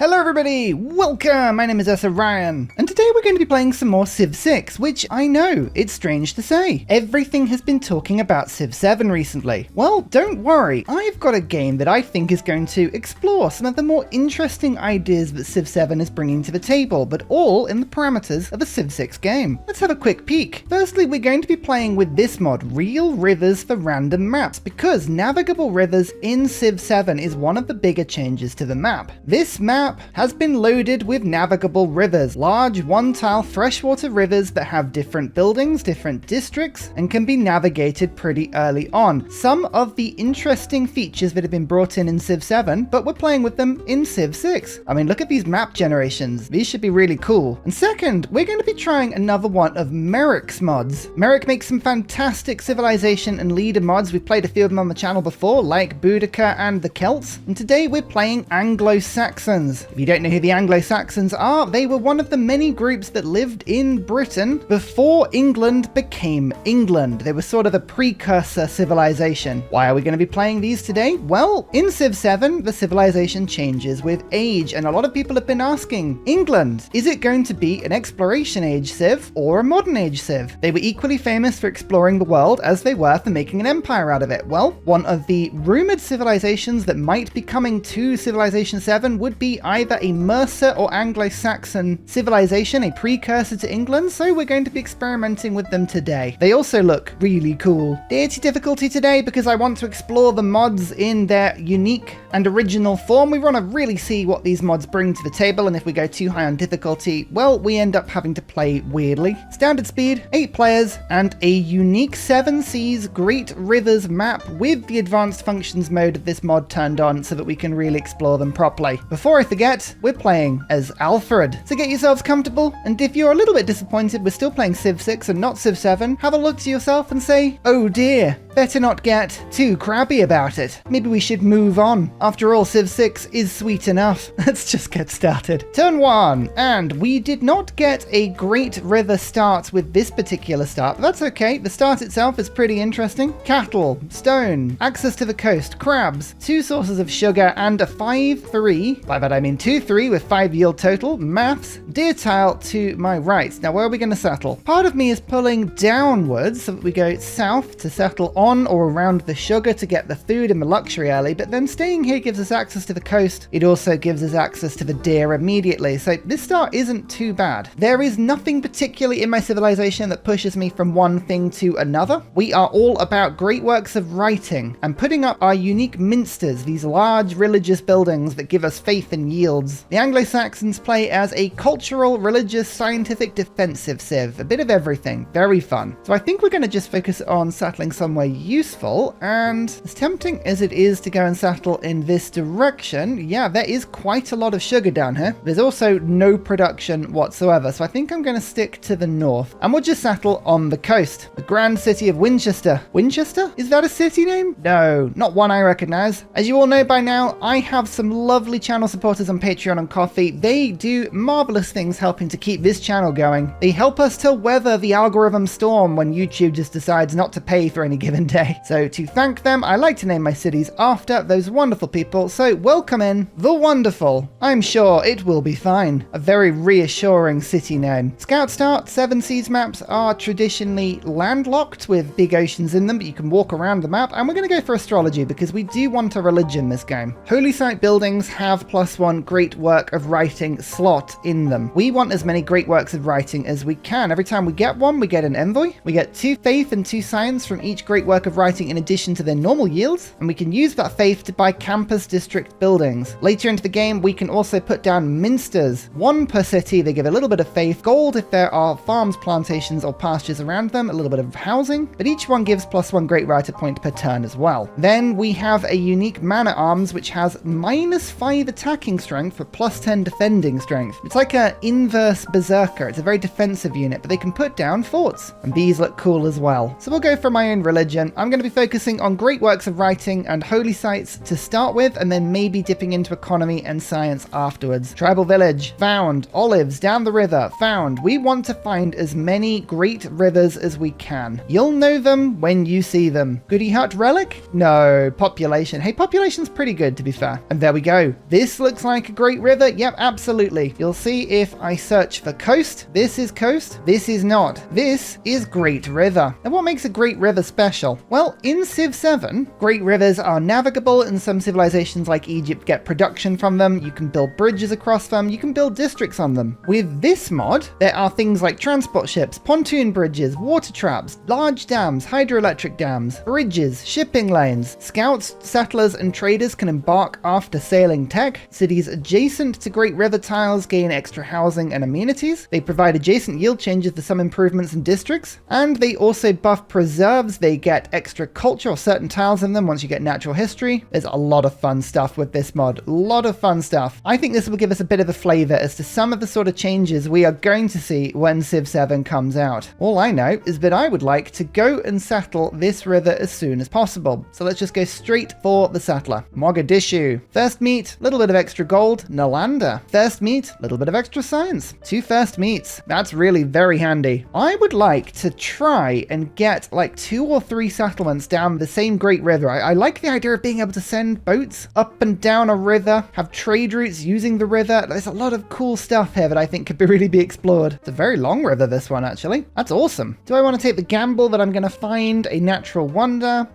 Hello everybody, welcome! My name is Ryan, and today we're going to be playing some more Civ 6, which I know, it's strange to say. Everything has been talking about Civ 7 recently. Well, don't worry, I've got a game that I think is going to explore some of the more interesting ideas that Civ 7 is bringing to the table, but all in the parameters of a Civ 6 game. Let's have a quick peek. Firstly, we're going to be playing with this mod, Real Rivers for Random Maps, because Navigable Rivers in Civ 7 is one of the bigger changes to the map. This map has been loaded with navigable rivers, large one-tile freshwater rivers that have different buildings, different districts, and can be navigated pretty early on. Some of the interesting features that have been brought in Civ 7, but we're playing with them in Civ 6. I mean, look at these map generations. These should be really cool. And second, we're going to be trying another one of Merrick's mods. Merrick makes some fantastic civilization and leader mods. We've played a few of them on the channel before, like Boudica and the Celts. And today we're playing Anglo-Saxons. If you don't know who the Anglo-Saxons are, they were one of the many groups that lived in Britain before England became England. They were sort of a precursor civilization. Why are we going to be playing these today? Well, in Civ 7, the civilization changes with age, and a lot of people have been asking, England, is it going to be an exploration age Civ or a modern age Civ? They were equally famous for exploring the world as they were for making an empire out of it. Well, one of the rumored civilizations that might be coming to Civilization 7 would be either a Mercer or Anglo-Saxon civilization, a precursor to England, so we're going to be experimenting with them today. They also look really cool. Deity difficulty today because I want to explore the mods in their unique and original form. We want to really see what these mods bring to the table, and if we go too high on difficulty, well, we end up having to play weirdly. Standard speed, 8 players, and a unique 7 Seas Great Rivers map with the advanced functions mode of this mod turned on so that we can really explore them properly. Before I forget, we're playing as Alfred. So get yourselves comfortable, and if you're a little bit disappointed we're still playing Civ 6 and not Civ 7, have a look to yourself and say, oh dear, better not get too crabby about it. Maybe we should move on. After all, Civ 6 is sweet enough. Let's just get started. Turn 1, and we did not get a great river start with this particular start, but that's okay. The start itself is pretty interesting. Cattle, stone, access to the coast, crabs, 2 sources of sugar, and a 5-3. By that I mean 2-3 with 5 yield total. Maths, deer tile to my right. Now where are we going to settle? Part of me is pulling downwards so that we go south to settle on or around the sugar to get the food and the luxury alley, but then staying here gives us access to the coast. It also gives us access to the deer immediately, so this start isn't too bad. There is nothing particularly in my civilization that pushes me from one thing to another. We are all about great works of writing and putting up our unique minsters, these large religious buildings that give us faith and yields. The Anglo-Saxons play as a cultural, religious, scientific, defensive civ. A bit of everything. Very fun. So I think we're going to just focus on settling somewhere useful, and as tempting as it is to go and settle in this direction, yeah, there is quite a lot of sugar down here. There's also no production whatsoever, so I think I'm going to stick to the north, and we'll just settle on the coast. The grand city of Winchester. Winchester? Is that a city name? No, not one I recognize. As you all know by now, I have some lovely channel supporters on Patreon and Coffee. They do marvelous things helping to keep this channel going. They help us to weather the algorithm storm when YouTube just decides not to pay for any given day. So to thank them, I like to name my cities after those wonderful people. So welcome in the wonderful. I'm sure it will be fine. A very reassuring city name. Scout Start 7 Seas maps are traditionally landlocked with big oceans in them, but you can walk around the map, and we're going to go for astrology because we do want a religion this game. Holy site buildings have +1 great work of writing slot in them. We want as many great works of writing as we can. Every time we get one, we get an envoy. We get 2 faith and 2 science from each great work of writing in addition to their normal yields, and we can use that faith to buy campus district buildings. Later into the game, we can also put down minsters. 1 per city. They give a little bit of faith, gold if there are farms, plantations, or pastures around them, a little bit of housing, but each one gives +1 great writer point per turn as well. Then we have a unique man at arms which has -5 attacking strength for +10 defending strength. It's like a inverse berserker. It's a very defensive unit, but they can put down forts, and these look cool as well. So we'll go for my own religion, student. I'm going to be focusing on great works of writing and holy sites to start with, and then maybe dipping into economy and science afterwards. Tribal village, found. Olives, down the river, found. We want to find as many great rivers as we can. You'll know them when you see them. Goody Hut relic? No. Population. Hey, population's pretty good, to be fair. And there we go. This looks like a great river. Yep, absolutely. You'll see if I search for coast. This is coast. This is not. This is Great River. And what makes a great river special? Well, in Civ 7, great rivers are navigable, and some civilizations like Egypt get production from them. You can build bridges across them. You can build districts on them. With this mod, there are things like transport ships, pontoon bridges, water traps, large dams, hydroelectric dams, bridges, shipping lanes. Scouts, settlers, and traders can embark after sailing tech. Cities adjacent to great river tiles gain extra housing and amenities. They provide adjacent yield changes for some improvements in districts, and they also buff preserves. They get extra culture or certain tiles in them once you get natural history. There's a lot of fun stuff with this mod. A lot of fun stuff. I think this will give us a bit of a flavor as to some of the sort of changes we are going to see when Civ 7 comes out. All I know is that I would like to go and settle this river as soon as possible. So let's just go straight for the settler. Mogadishu. First meet, little bit of extra gold. Nalanda. First meet, little bit of extra science. 2 first meets. That's really very handy. I would like to try and get like 2 or 3 settlements down the same great river. I like the idea of being able to send boats up and down a river, have trade routes using the river. There's a lot of cool stuff here that I think could really be explored. It's a very long river, this one, actually. That's awesome. Do I want to take the gamble that I'm going to find a natural wonder?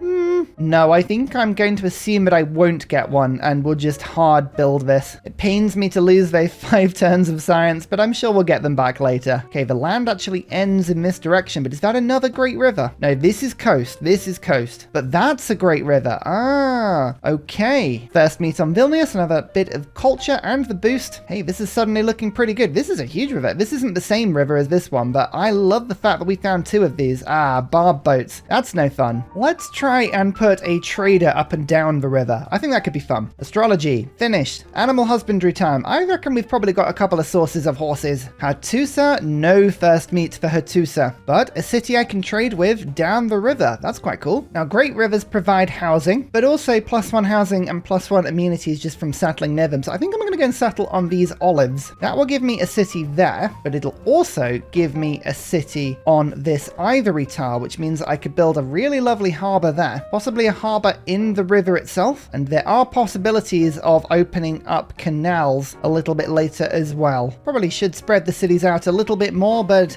No, I think I'm going to assume that I won't get one and we'll just hard build this. It pains me to lose those 5 turns of science, but I'm sure we'll get them back later. Okay, the land actually ends in this direction, but is that another great river? No, this is coast. This is coast. But that's a great river. Ah, okay. First meet on Vilnius, another bit of culture and the boost. Hey, this is suddenly looking pretty good. This is a huge river. This isn't the same river as this one, but I love the fact that we found 2 of these. Ah, barb boats. That's no fun. Let's try and put a trader up and down the river. I think that could be fun. Astrology, finished. Animal husbandry time. I reckon we've probably got a couple of sources of horses. Hattusa, no first meet for Hattusa, but a city I can trade with down the river. That's quite cool. Now, great rivers provide housing, but also +1 housing and +1 amenities just from settling near them. So I think I'm going to go and settle on these olives. That will give me a city there, but it'll also give me a city on this ivory tile, which means I could build a really lovely harbor there, possibly a harbor in the river itself, and there are possibilities of opening up canals a little bit later as well. Probably should spread the cities out a little bit more, but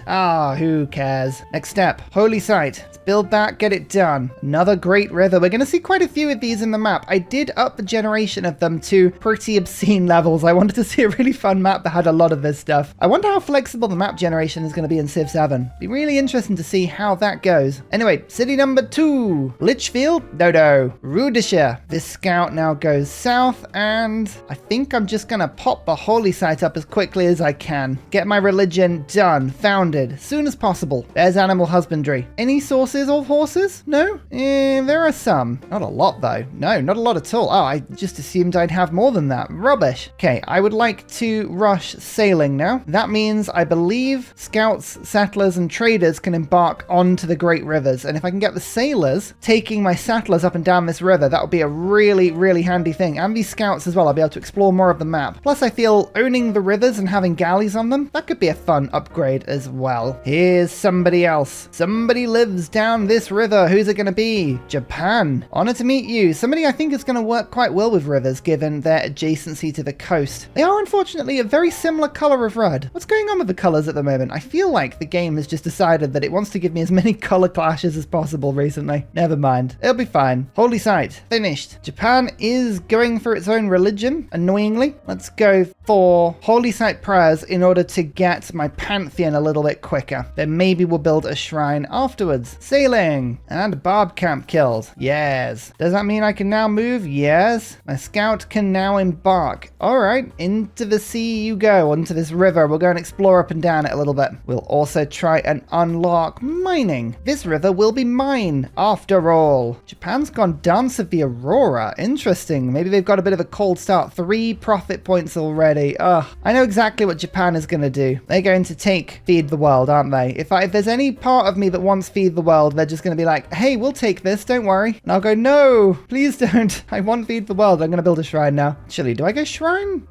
who cares? Next step, holy site. Let's build that, get it done. Another great river. We're going to see quite a few of these in the map. I did up the generation of them to pretty obscene levels. I wanted to see a really fun map that had a lot of this stuff. I wonder how flexible the map generation is going to be in Civ 7. Be really interesting to see how that goes. Anyway, city number 2, Lichfield, Dodo, Rudisha. This scout now goes south, and I think I'm just going to pop the holy site up as quickly as I can. Get my religion done, founded, as soon as possible. There's animal husbandry. Any sources of horses? No? There are some. Not a lot, though. No, not a lot at all. Oh, I just assumed I'd have more than that. Rubbish. Okay, I would like to rush sailing now. That means I believe scouts, settlers, and traders can embark onto the great rivers. And if I can get the sailors taking my settlers up and down this river, that would be a really, really handy thing. And these scouts as well. I'll be able to explore more of the map. Plus, I feel owning the rivers and having galleys on them, that could be a fun upgrade as well. Here's somebody else. Somebody lives down this river. Who's it going to be? Japan. Honor to meet you. Somebody I think is going to work quite well with rivers given their adjacency to the coast. They are unfortunately a very similar color of red. What's going on with the colors at the moment? I feel like the game has just decided that it wants to give me as many color clashes as possible recently. Never mind. It'll be fine. Holy site. Finished. Japan is going for its own religion, annoyingly. Let's go for holy site prayers in order to get my pantheon a little bit quicker. Then maybe we'll build a shrine afterwards. Sailing. And barb camp killed. Yes. Does that mean I can now move? Yes. My scout can now embark. All right. Into the sea you go. Onto this river. We'll go and explore up and down it a little bit. We'll also try and unlock mining. This river will be mine after all. Japan's gone Dance of the Aurora. Interesting. Maybe they've got a bit of a cold start. 3 profit points already. Ugh. I know exactly what Japan is going to do. They're going to take Feed the World, aren't they? If there's any part of me that wants Feed the World, they're just going to be like, hey, we'll take this, don't worry. And I'll go, no, please don't. I want Feed the World. I'm going to build a shrine now. Actually, do I go shrine?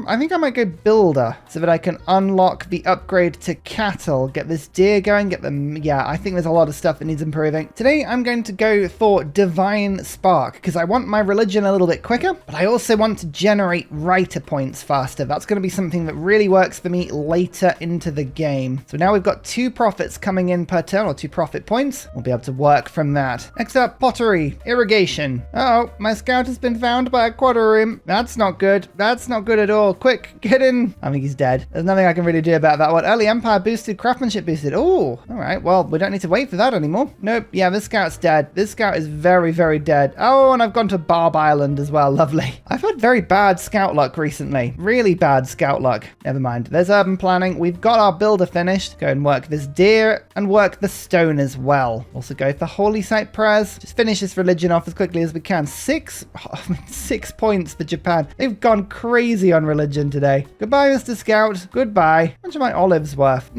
I think I might go builder so that I can unlock the upgrade to cattle, get this deer going, get them. Yeah, I think there's a lot of stuff that needs improving. Today, I'm going to go for Divine Spark because I want my religion a little bit quicker, but I also want to generate writer points faster. That's going to be something that really works for me later into the game. So now we've got 2 profits coming in per turn, or 2 profit points. We'll be able to work from that. Next up, pottery, irrigation. Oh, my scout has been found by a quadroom. That's not good. That's not good at all. Quick, get in. I think he's dead. There's nothing I can really do about that one. Early Empire boosted, craftsmanship boosted. Oh, all right. Well, we don't need to wait for that anymore. Nope. Yeah, this scout's dead. This scout is very, very dead. Oh, and I've gone to Barb Island as well. Lovely. I've had very bad scout luck recently. Really bad scout luck. Never mind. There's urban planning. We've got our builder finished. Go and work this deer and work the stone as well. Also go for holy site prayers. Just finish this religion off as quickly as we can. 6 points for Japan. They've gone crazy on religion today. Goodbye, Mr. Scout. Goodbye. How much are my olives worth?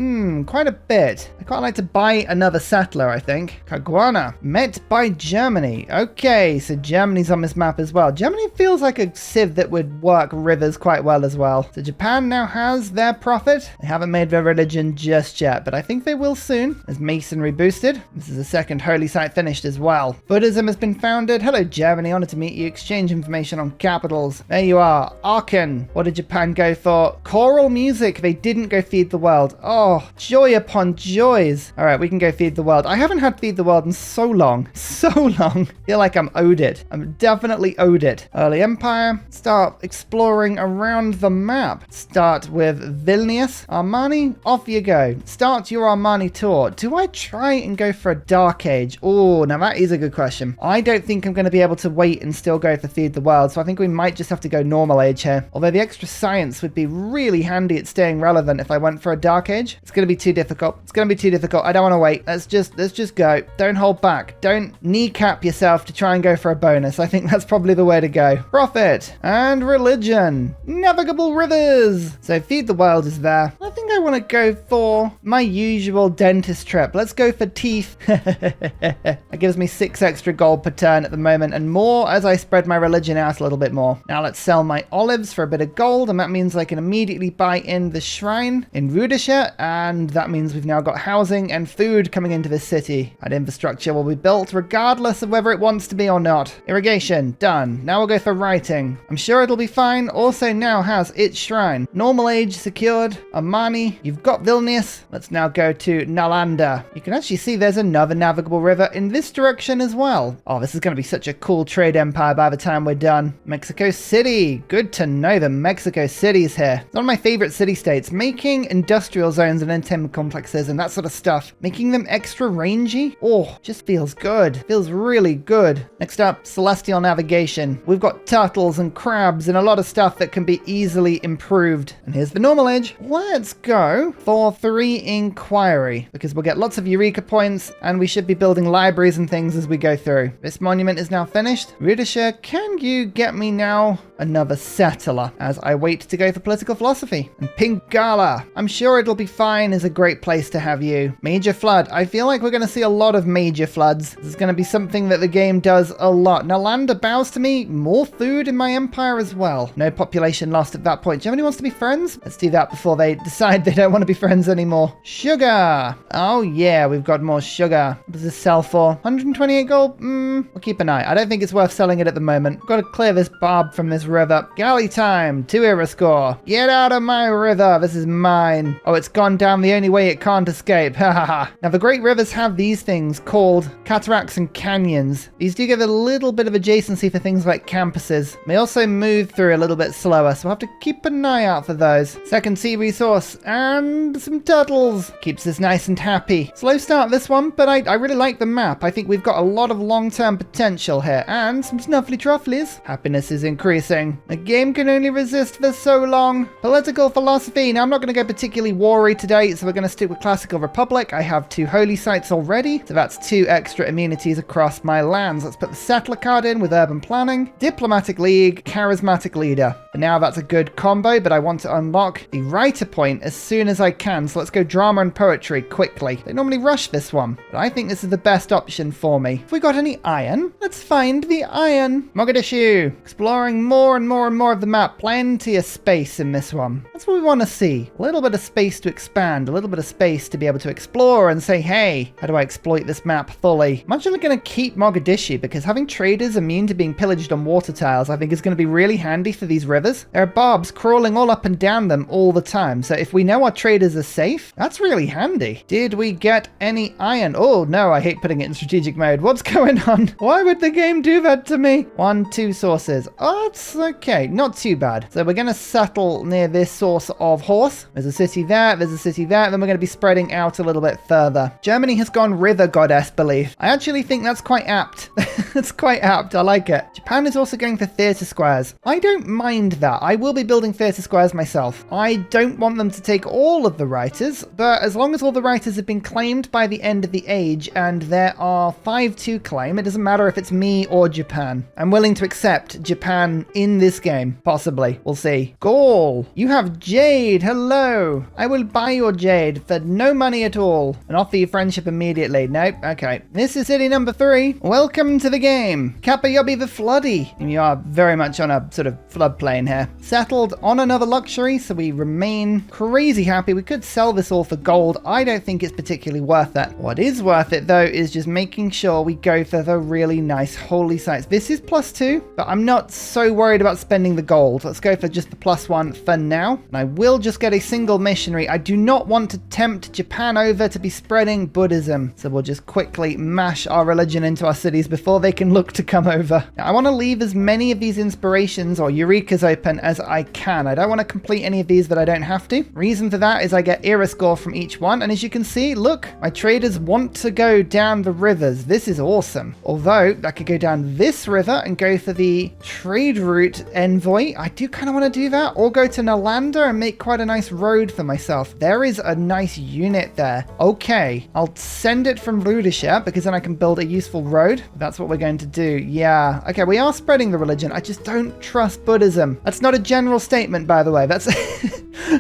Quite a bit. I quite like to buy another settler, I think. Caguana. Met by Germany. Okay, so Germany's on this map as well. Germany feels like a civ that would work rivers quite well as well. So Japan now has their profit. They haven't made their religion just yet, but I think they will soon. As masonry boosted. This is the second holy site finished as well. Buddhism has been founded. Hello, Germany. Honored to meet you. Exchange information on capitals. There you are. Aachen. What did Japan go for? Choral music. They didn't go Feed the World. Oh, joy upon joys. All right, we can go Feed the World. I haven't had Feed the World in so long. So long. I feel like I'm owed it. I'm definitely owed it. Early Empire. Start exploring around the map. Start with Vilnius. Armani, off you go. Start your Armani tour. Do I try and go for a Dark Age? Oh, now that is a good question. I don't think I'm going to be able to wait and still go for Feed the World, so I think we might just have to go normal age here. Although the extra science would be really handy at staying relevant if I went for a Dark Age. It's going to be too difficult. It's going to be too difficult. I don't want to wait. Let's just go. Don't hold back. Don't kneecap yourself to try and go for a bonus. I think that's probably the way to go. Profit and religion. Navigable Rivers. So Feed the World is there. I think I want to go for my usual dentist trip. Let's go for teeth. That gives me 6 extra gold per turn at the moment and more as I spread my religion out a little bit more. Now let's sell my olives for a bit of gold, and that means I can immediately buy in the shrine in Rudisha, and that means we've now got housing and food coming into this city. And infrastructure will be built regardless of whether it wants to be or not. Irrigation, done. Now we'll go for writing. I'm sure it'll be fine. Also now has its shrine. Normal age secured. Armani, you've got Vilnius. Let's now go to Nalanda. You can actually see there's another navigable river in this direction as well. Oh, this is going to be such a cool trade empire by the time we're done. Mexico City. Good to know that Mexico City's here. It's one of my favorite city-states. Making industrial zones and entertainment complexes and that sort of stuff. Making them extra rangy. Oh, just feels good. Feels really good. Next up, celestial navigation. We've got turtles and crabs and a lot of stuff that can be easily improved. And here's the normal age. Let's go for 3 inquiry because we'll get lots of Eureka points and we should be building libraries and things as we go through. This monument is now finished. Rudisha, can you get me now another settler as I wait to go for political philosophy? And Pingala, I'm sure it'll be fine, is a great place to have you. Major flood. I feel like we're going to see a lot of major floods. This is going to be something that the game does a lot. Nalanda bows to me. More food in my empire as well. No population lost at that point. Germany wants to be friends? Let's do that before they decide they don't want to be friends anymore. Sugar. Oh yeah, we've got more sugar. What does this sell for? 128 gold? We'll keep an eye. I don't think it's worth selling it at the moment. Got to clear this barb from this river. Galley time. 2 era score. Get out of my river. This is mine. Oh, it's gone down the only way it can't escape. Ha ha ha. Now the great rivers have these things called cataracts and canyons. These do give a little bit of adjacency for things like campuses. They also move through a little bit slower, so we'll have to keep an eye out for those. Second sea resource and some turtles. Keeps us nice and happy. Slow start this one, but I really like the map. I think we've got a lot of long-term potential here and some snuffly trufflies. Happiness is increasing. resisting. A game can only resist for so long. Political philosophy. Now, I'm not going to go particularly war-y today, so we're going to stick with Classical Republic. I have 2 holy sites already, so that's 2 extra immunities across my lands. Let's put the settler card in with urban planning. Diplomatic League, charismatic leader. For now, that's a good combo, but I want to unlock the writer point as soon as I can, so let's go drama and poetry quickly. They normally rush this one, but I think this is the best option for me. Have we got any iron? Let's find the iron. Mogadishu. Exploring more and more and more of the map. Plenty of space in this one. That's what we want to see. A little bit of space to expand, a little bit of space to be able to explore and say, hey, how do I exploit this map fully? I'm actually going to keep Mogadishu because having traders immune to being pillaged on water tiles, I think is going to be really handy for these rivers. There are barbs crawling all up and down them all the time. So if we know our traders are safe, that's really handy. Did we get any iron? Oh no, I hate putting it in strategic mode. What's going on? Why would the game do that to me? 1, 2 sources. Oh, it's okay. Not too bad. So we're going to settle near this source of horse. There's a city there. There's a city there. Then we're going to be spreading out a little bit further. Germany has gone river goddess belief. I actually think that's quite apt. That's quite apt. I like it. Japan is also going for theatre squares. I don't mind that. I will be building theatre squares myself. I don't want them to take all of the writers, but as long as all the writers have been claimed by the end of the age and there are 5 to claim, it doesn't matter if it's me or Japan. I'm willing to accept Japan in this game. Possibly. We'll see. Gaul. You have jade. Hello. I will buy your jade for no money at all and offer you friendship immediately. Nope. Okay. This is city number 3. Welcome to the game. Kapayobi the Floody. You are very much on a sort of floodplain here. Settled on another luxury, so we remain crazy happy. We could sell this all for gold. I don't think it's particularly worth it. What is worth it though is just making sure we go for the really nice holy sites. This is +2, but I'm not so worried about spending the gold. Let's go for just the +1 for now. And I will just get a single missionary. I do not want to tempt Japan over to be spreading Buddhism. So we'll just quickly mash our religion into our cities before they can look to come over. Now, I want to leave as many of these inspirations or eurekas open as I can. I don't want to complete any of these that I don't have to. Reason for that is I get era score from each one. And as you can see, look, my traders want to go down the rivers. This is awesome. Although I could go down this river and go for the trade route envoy. I do kind of want to do that, or go to Nalanda and make quite a nice road for myself. There is a nice unit there. Okay, I'll send it from Rudisha because then I can build a useful road. That's what we're going to do. Yeah. Okay, we are spreading the religion. I just don't trust Buddhism. That's not a general statement, by the way. That's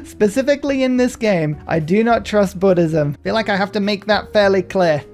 specifically in this game. I do not trust Buddhism. I feel like I have to make that fairly clear.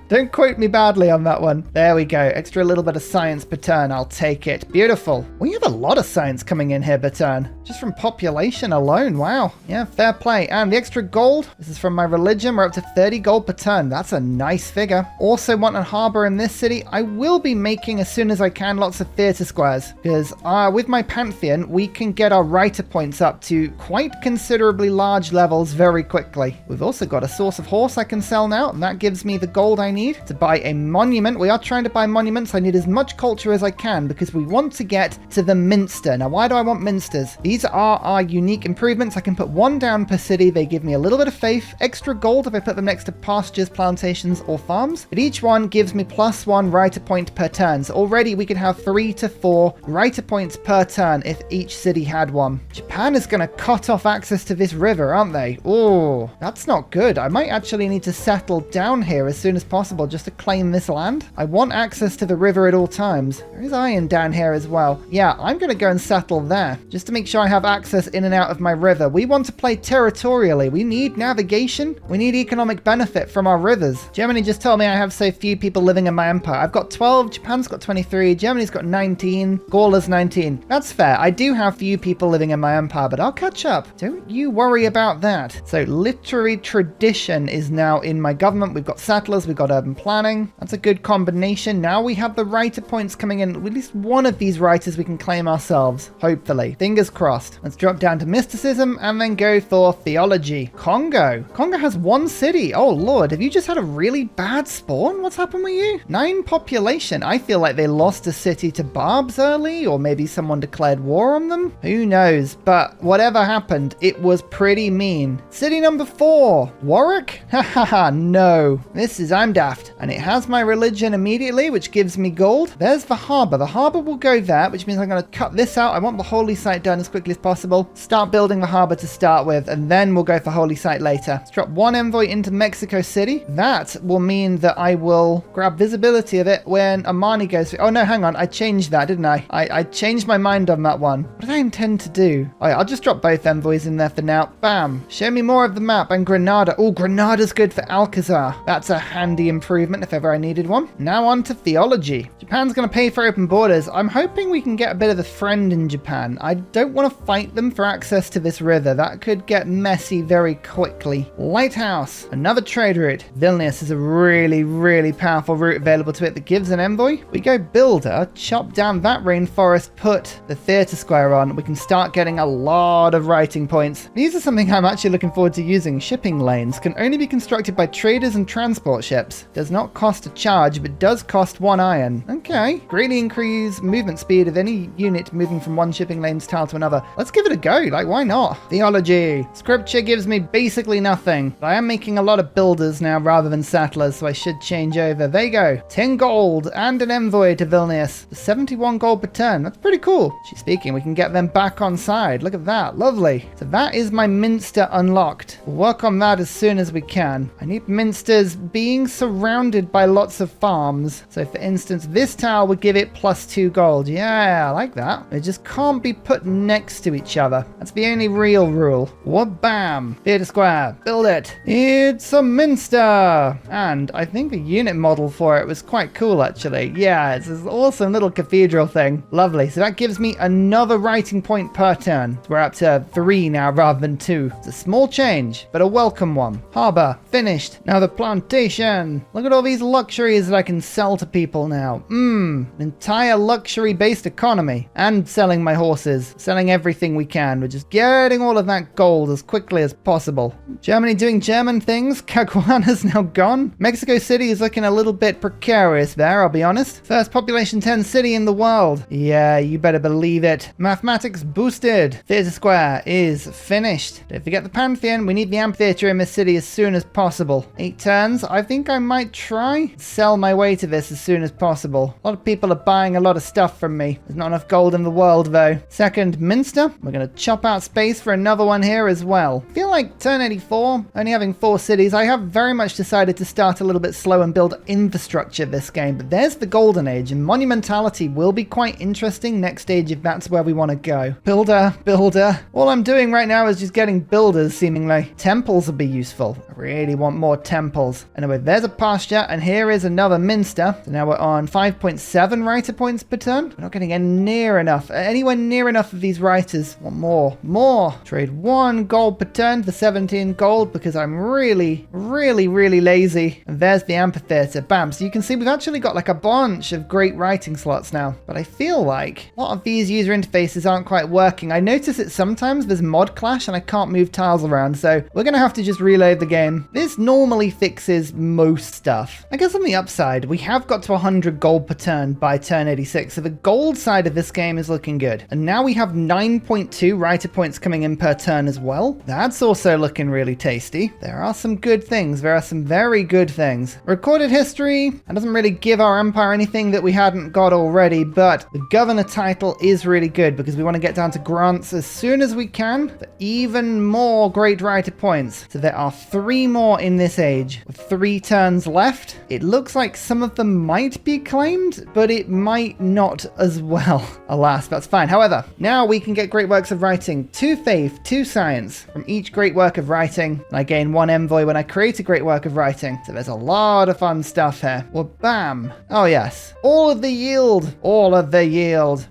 Don't quote me badly on that one. There we go. Extra little bit of science per turn. I'll take it. Beautiful. We have a lot of science coming in here per turn. Just from population alone. Wow. Yeah, fair play. And the extra gold. This is from my religion. We're up to 30 gold per turn. That's a nice figure. Also want a harbor in this city. I will be making, as soon as I can, lots of theatre squares. Because with my Pantheon, we can get our writer points up to quite considerably large levels very quickly. We've also got a source of horse I can sell now. And that gives me the gold I need to buy a monument. We are trying to buy monuments. I need as much culture as I can because we want to get to the Minster. Now, why do I want Minsters? These are our unique improvements. I can put 1 down per city. They give me a little bit of faith, extra gold if I put them next to pastures, plantations, or farms. But each one gives me +1 writer point per turn. So already we could have 3 to 4 writer points per turn if each city had one. Japan is going to cut off access to this river, aren't they? Oh, that's not good. I might actually need to settle down here as soon as possible just to claim this land. I want access to the river at all times. There is iron down here as well. Yeah, I'm going to go and settle there just to make sure I have access in and out of my river. We want to play territorially. We need navigation. We need economic benefit from our rivers. Germany just told me I have so few people living in my empire. I've got 12, Japan's got 23, Germany's got 19, Gaul is 19. That's fair. I do have few people living in my empire, but I'll catch up. Don't you worry about that. So literary tradition is now in my government. We've got settlers, we've got urban planning. That's a good combination. Now we have the writer points coming in. At least one of these writers we can claim ourselves. Hopefully. Fingers crossed. Let's drop down to mysticism and then go for theology. Congo. Congo has 1 city. Oh lord, have you just had a really bad spawn? What's happened with you? 9 population. I feel like they lost a city to barbs early, or maybe someone declared war on them. Who knows? But whatever happened, it was pretty mean. City number 4. Warwick? Hahaha, no. I'm daft. And it has my religion immediately, which gives me gold. There's the harbour. The harbour will go there, which means I'm going to cut this out. I want the holy site done as quickly as possible. Start building the harbour to start with, and then we'll go for holy site later. Let's drop one envoy into Mexico City. That will mean that I will grab visibility of it when Amani goes through. Oh no, hang on. I changed that, didn't I? I changed my mind on that one. What did I intend to do? Oh, yeah, I'll just drop both envoys in there for now. Bam. Show me more of the map. And Granada. Oh, Granada's good for Alcazar. That's a handy improvement if ever I needed one. Now on to theology. Japan's going to pay for open borders. I'm hoping we can get a bit of a friend in Japan. I don't want to fight them for access to this river. That could get messy very quickly. Lighthouse. Another trade route. Vilnius is a really, really powerful route available to it that gives an envoy. We go builder, chop down that rainforest, put the theatre square on. We can start getting a lot of writing points. These are something I'm actually looking forward to using. Shipping lanes can only be constructed by traders and transport ships. Does not cost a charge, but does cost 1 iron. Okay. Greatly increase movement speed of any unit moving from one shipping lane's tile to another. Let's give it a go. Like, why not? Theology. Scripture gives me basically nothing. But I am making a lot of builders now rather than settlers, so I should change over. There you go. 10 gold and an envoy to Vilnius. 71 gold per turn. That's pretty cool. She's speaking. We can get them back on side. Look at that. Lovely. So that is my Minster unlocked. We'll work on that as soon as we can. I need Minsters being surrounded by lots of farms. So for instance, this tile would give it +2 gold. Yeah, I like that. They just can't be put next to each other. That's the only real rule. What bam. Theatre square. Build it. It's a Minster. And I think the unit model for it was quite cool actually. Yeah, it's this awesome little cathedral thing. Lovely. So that gives me another writing point per turn. So we're up to 3 now rather than 2. It's a small change, but a welcome one. Harbour. Finished. Now the plantation. Look at all these luxuries that I can sell to people now. An entire luxury-based economy. And selling my horses. Selling everything we can. We're just getting all of that gold as quickly as possible. Germany doing German things. Caguana's now gone. Mexico City is looking a little bit precarious there, I'll be honest. First population 10 city in the world. Yeah, you better believe it. Mathematics boosted. Theatre square is finished. Don't forget the Pantheon. We need the amphitheatre in this city as soon as possible. 8 turns. I think I might try sell my way to this as soon as possible. A lot of people are buying a lot of stuff from me. There's not enough gold in the world though. Second Minster. We're going to chop out space for another one here as well. I feel like turn 84, only having 4 cities. I have very much decided to start a little bit slow and build infrastructure this game, but there's the golden age, and monumentality will be quite interesting next stage if that's where we want to go. Builder, builder. All I'm doing right now is just getting builders seemingly. Temples will be useful. I really want more temples. Anyway, there's a pasture, and here is another Minster. So now we're on 5.7 writer points per turn. We're not getting anywhere near enough of these writers. Want more. Trade 1 gold per turn for 17 gold because I'm really lazy. And there's the amphitheatre. Bam. So you can see we've actually got like a bunch of great writing slots now. But I feel like a lot of these user interfaces aren't quite working. I notice that sometimes there's mod clash and I can't move tiles around. So we're going to have to just reload the game. This normally fixes most stuff. I guess on the upside, we have got to 100 gold per turn by turn 86. So the gold side of this game is looking good. And now we have 9.2 writer points coming in per turn as well. That's also looking really tasty. There are some good things. There are some very good things. Recorded history. That doesn't really give our empire anything that we hadn't got already, but the governor title is really good because we want to get down to grants as soon as we can for even more great writer points. So there are 3 more in this age with 3 turns left. It looks like some of them might be claimed, but it might not as well. Alas, that's fine. However, now we can get great works of writing, 2 faith, 2 science from each great work of writing. And I gain 1 envoy when I create a great work of writing. So there's a lot of fun stuff here. Well, bam. Oh yes. All of the yield.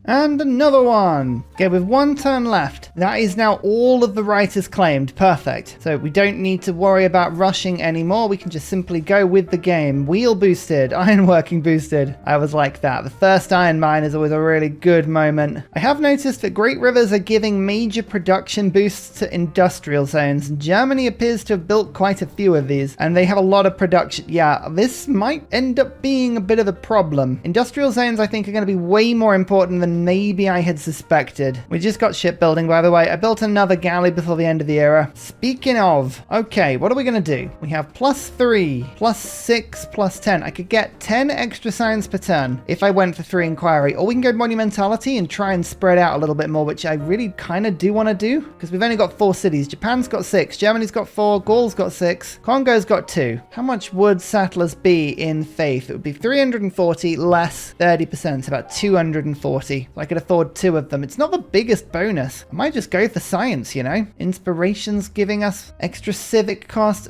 And another one. Okay, with 1 turn left. That is now all of the writers claimed. Perfect. So we don't need to worry about rushing anymore. We can just simply go with the game. Wheel boosted. Ironworking boosted. I was like that. The first iron mine is always a really good moment. I have noticed that Great Rivers are giving major production boosts to industrial zones. Germany appears to have built quite a few of these, and they have a lot of production. Yeah, this might end up being a bit of a problem. Industrial zones, I think, are going to be way more important than maybe I had suspected. We just got shipbuilding, by the way. I built another galley before the end of the era. Speaking of, okay, what are we going to do? We have +3, +6, +10. I could get 10 extra science per turn if I went for 3 inquiry. Or we can go monumentality and try and spread out a little bit more, which I really kind of do want to do, because we've only got 4 cities. Japan's got 6, Germany's got 4, Gaul's got 6, Congo's got 2. How much would settlers be in faith? It would be 340 less 30%, about 240. I could afford 2 of them. It's not the biggest bonus. I might just go for science, you know? Inspiration's giving us extra civic cost.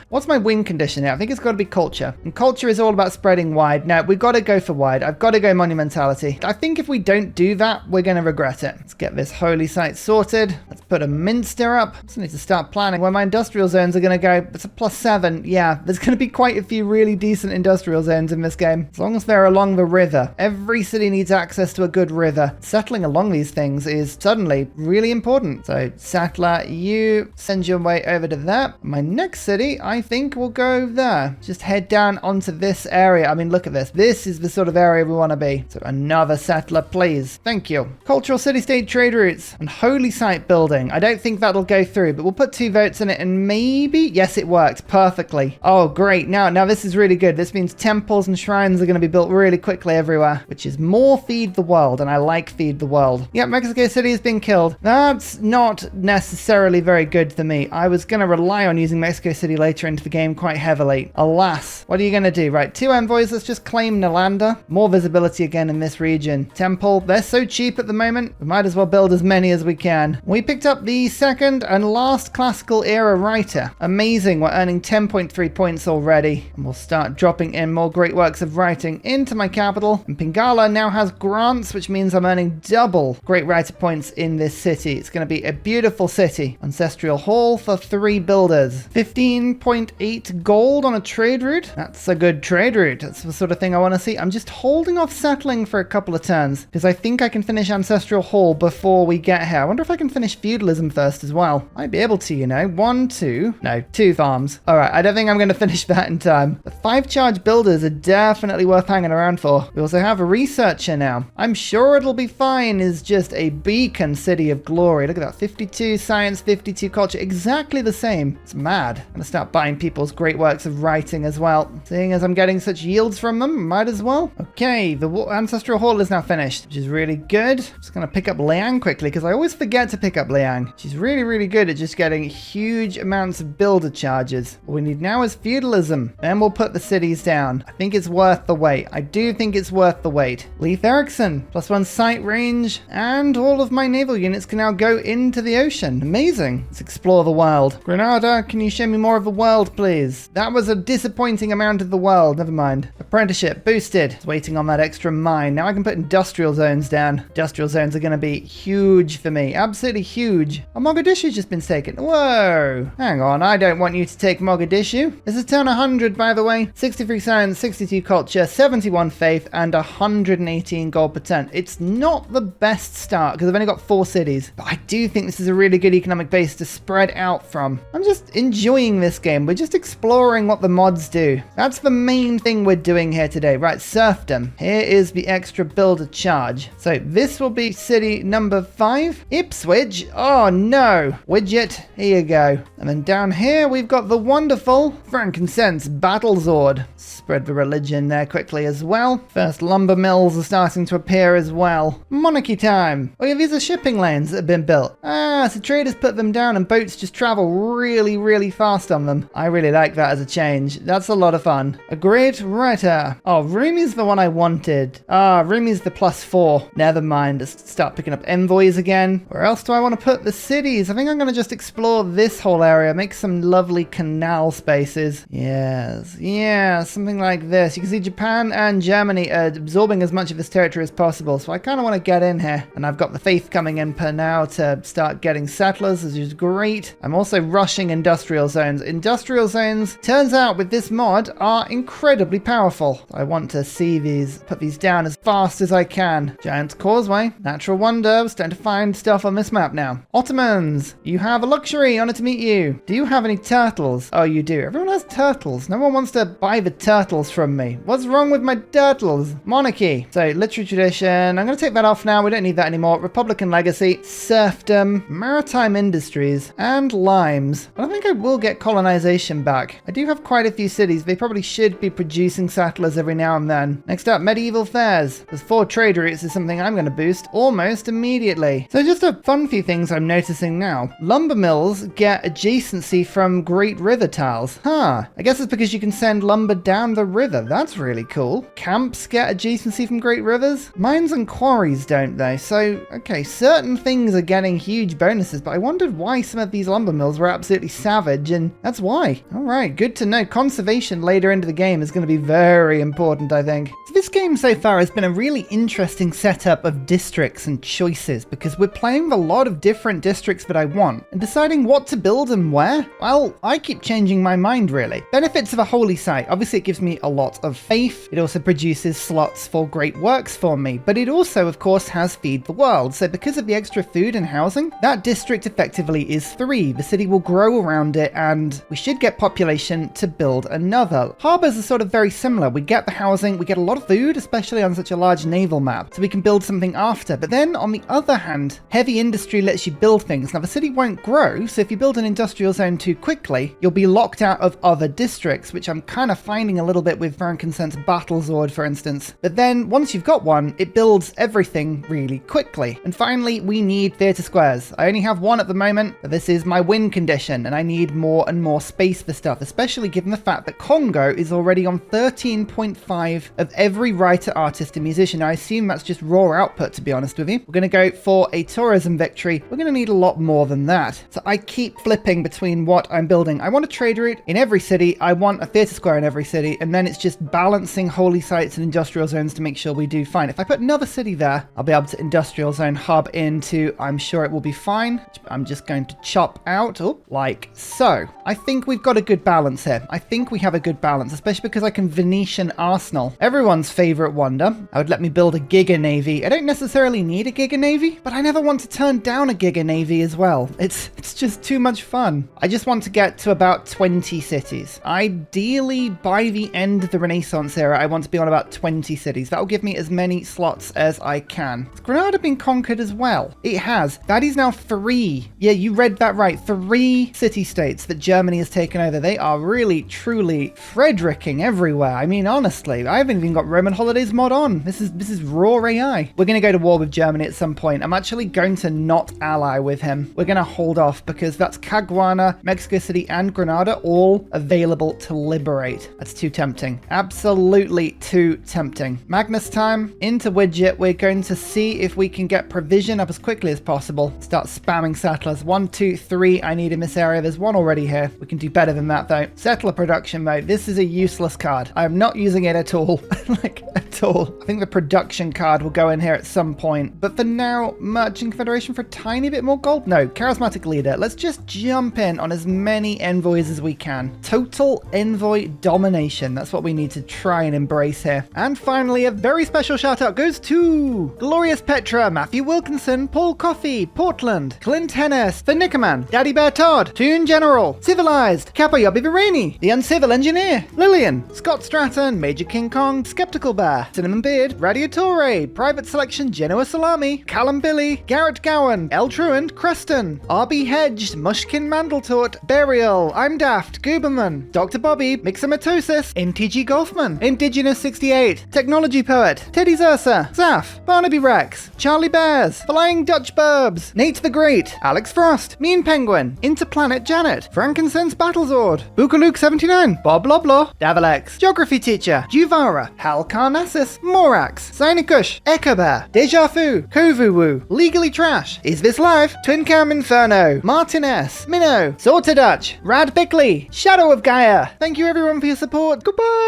What's my win condition here? I think it's got to be culture. And culture is all about spreading wide. No, we've got to go for wide. I've got to go monumentality. I think if we don't do that, we're going to regret it. Let's get this holy site sorted. Let's put a Minster up. Just need to start planning where my industrial zones are going to go. It's a +7. Yeah, there's going to be quite a few really decent industrial zones in this game, as long as they're along the river. Every city needs access to a good river. Settling along these things is suddenly really important. So settler, you send your way over to there. My next city, I think, will go there. Just head down onto this area. I mean, look at this. This is the sort of area we want to be. So another settler, please. Thank you. Cultural city-state trade routes and holy site building. I don't think that'll go through, but we'll put 2 votes in it and maybe... Yes, it works perfectly. Oh, great. Now this is really good. This means temples and shrines are going to be built really quickly everywhere, which is more feed the world, and I like feed the world. Yep, Mexico City has been killed. That's not necessarily very good for me. I was going to rely on using Mexico City later into the game quite heavily. Alas, what are you going to do? Right, 2 envoys. Let's just claim Nalanda. More visibility again in this region. Temple, they're so cheap at the moment. We might as well build as many as we can. We picked up the second and last classical era writer. Amazing, we're earning 10.3 points already. And we'll start dropping in more great works of writing into my capital. And Pingala now has grants, which means I'm earning double great writer points in this city. It's going to be a beautiful city. Ancestral Hall for 3 builders. 15.8 gold on a trade route. That's a good trade route. That's the sort of thing I want to see. I'm just holding off settling for a couple of turns because I think I can finish Ancestral Hall before we get here. I wonder if I can finish feudalism first as well. Might be able to, you know. 2 farms. All right, I don't think I'm going to finish that in time. The 5 charge builders are definitely worth hanging around for. We also have a researcher now. I'm sure it'll be fine. Is just a beacon city of glory. Look at that. 52 science, 52 culture. Exactly the same. It's mad. I'm going to start buying people's great works of writing as well. Seeing as I'm getting such yields from them, might as well. Okay, the Ancestral Hall is now finished, which is really good. Just going to pick up Liang quickly because I always forget to pick up Liang. She's really, really good at just getting huge amounts of builder charges. What we need now is feudalism. Then we'll put the cities down. I think it's worth the wait. I do think it's worth the wait. Leif Erikson, +1 sight range, and all of my naval units can now go into the ocean. Amazing. Let's explore the world. Granada, can you show me more of the world, please? That was a disappointing amount of the world. Never mind. Apprenticeship boosted. Just waiting on that extra mine. Now I can put industrial zones down. Industrial zones are going to be huge for me. Absolutely huge. Oh, Mogadishu's just been taken. Whoa. Hang on. I don't want you to take Mogadishu. This is turn 100, by the way. 63 science, 62 culture, 71 faith, and 118 gold per turn. It's not the best start because I've only got 4 cities, but I do think this is a really good economic base to spread out from. I'm just enjoying this game. We're just exploring what the mods do. That's the main thing we're doing here today. Right, serfdom. Here is the extra builder charge. So this will be city number 5. Ipswich. Oh no. Widget. Here you go. And then down here we've got the wonderful frankincense Battlezord. Spread the religion there quickly as well. First lumber mills are starting to appear as well. Monarchy time. Oh yeah, these are shipping lanes that have been built. So traders put them down and boats just travel really, really fast on them. I really like that as a change. That's a lot of fun. A great writer. Oh, Rumi's the one I wanted. Rumi's the +4. Never mind. Let's start picking up envoys again. Where else do I want to put the cities? I think I'm going to just explore this whole area. Make some lovely canal spaces. Yes. Yeah, something like this. You can see Japan and Germany are absorbing as much of this territory as possible. So I kind of want to get in here. And I've got the faith coming in per now to start getting settlers, which is great. I'm also rushing industrial zones. Industrial zones, turns out with this mod, are incredibly powerful. I want to see these, put these down as fast as I can. Giant's Causeway, natural wonder. We're starting to find stuff on this map now. Ottomans, you have a luxury. Honor to meet you. Do you have any turtles? Oh, you do. Everyone has turtles. No one wants to buy the turtles from me. What's wrong with my turtles? Monarchy. So, literary tradition. I'm going to take that off now. We don't need that anymore. Republican legacy, serfdom, maritime industries, and limes. But I think I will get colonization back. I do have quite a few cities. They probably should be producing settlers every now and then. Next up, medieval fairs. There's 4 trade routes is something I'm going to boost almost immediately. So just a fun few things I'm noticing now. Lumber mills get adjacency from Great River tiles. I guess it's because you can send lumber down the river. That's really cool. Camps get adjacency from Great Rivers. Mines and quarries don't though. So, okay, certain things are getting huge bonuses, but I wondered why some of these lumber mills were absolutely savage, and that's why. All right, good to know. Conservation later into the game is going to be very important, I think. So this game so far has been a really interesting setup of districts and choices, because we're playing with a lot of different districts that I want, and deciding what to build and where, well, I keep changing my mind really. Benefits of a holy site. Obviously it gives me a lot of faith. It also produces slots for great works for me, but it also of course has feed the world. So because of the extra food and housing, that district effectively is 3. The city will grow around it and we should get population to build another. Harbors are sort of very similar. We get the housing, we get a lot of food, especially on such a large naval map, so we can build something after. But then on the other hand, heavy industry lets you build things. Now the city won't grow, so if you build an industrial zone too quickly, you'll be locked out of other districts, which I'm kind of finding a little bit with frankincense battlezord, for instance. But then once you've got one, it builds everything really quickly. And finally, we need theatre squares. I only have 1 at the moment, but this is my win condition, and I need more and more space for stuff, especially given the fact that Congo is already on 13.5 of every writer, artist, and musician. I assume that's just raw output, to be honest with you. We're going to go for a tourism victory. We're going to need a lot more than that. So I keep flipping between what I'm building. I want a trade route in every city. I want a theatre square in every city, and then it's just balancing holy sites and industrial zones to make sure we do fine. If I put another city there, I'll be able to industrial zone hub into, I'm sure it will be fine. I'm just going to chop out, like so. I think we've got a good balance here. I think we have a good balance, especially because I can Venetian Arsenal. Everyone's favorite wonder. I would let me build a Giga Navy. I don't necessarily need a Giga Navy, but I never want to turn down a Giga Navy as well. It's just too much fun. I just want to get to about 20 cities. Ideally, by the end of the Renaissance era, I want to be on about 20 cities. That will give me as many slots as I can. Has Granada been conquered as well? It has. That is now 3. Yeah, you read that right. 3 city-states that Germany has taken over. They are really, truly Fredericking everywhere. I mean, honestly, I haven't even got Roman holidays mod on. This is raw AI. We're going to go to war with Germany at some point. I'm actually going to not ally with him. We're going to hold off because that's Caguana, Mexico City, and Granada all available to liberate. That's too tempting. Absolutely too tempting. Magnus time into widget. We're going to see if we can get provision up as quickly as possible. Start spamming settlers. 1, 2, 3. I need in this area. There's 1 already here. We can do better than that though. Settler production mode. This is a useless card. I am not using it at all. Like at all. I think the production card will go in here at some point. But for now, Merchant Confederation for a tiny bit more gold. No, charismatic leader. Let's just jump in on as many envoys as we can. Total envoy domination. That's what we need to try and embrace here. And finally, a very special shout out goes to Glorious Petra, Matthew Wilkinson, Paul Coffey, Portland, Clint Hennis, The Nickerman, Daddy Bear Todd, Toon General, Civilized, Kappa Yobby Virani, The Uncivil Engineer, Lillian, Scott Stratton, Major King Kong, Skeptical Bear, Cinnamon Beard, Radiatore, Private Selection, Genoa Salami, Callum Billy, Garrett Gowan, El Truant, Creston, RB Hedged, Mushkin Mandletort, Burial, I'm Daft, Gooberman, Dr. Bobby, Mixomatosis, MTG Golfman, Indigenous 68, Technology Poet, Teddy Zersa, Zaf, Barnaby Rex, Charlie Bears, Flying Dutch Burbs, Nate the Great, Alex Frost, Mean Penguin, Interplanet Janet, Frankincense Battlezord, Bookaluke 79, Bob Loblaw, Davalex, Geography Teacher, Juvara, Hal Carnassus, Morax, Sinikush, Echo Bear, Deja Vu, Kovuwu, Legally Trash, Is This Live, Twin Cam Inferno, Martin S, Minnow, Sorta Dutch, Rad Bickley, Shadow of Gaia. Thank you everyone for your support. Goodbye.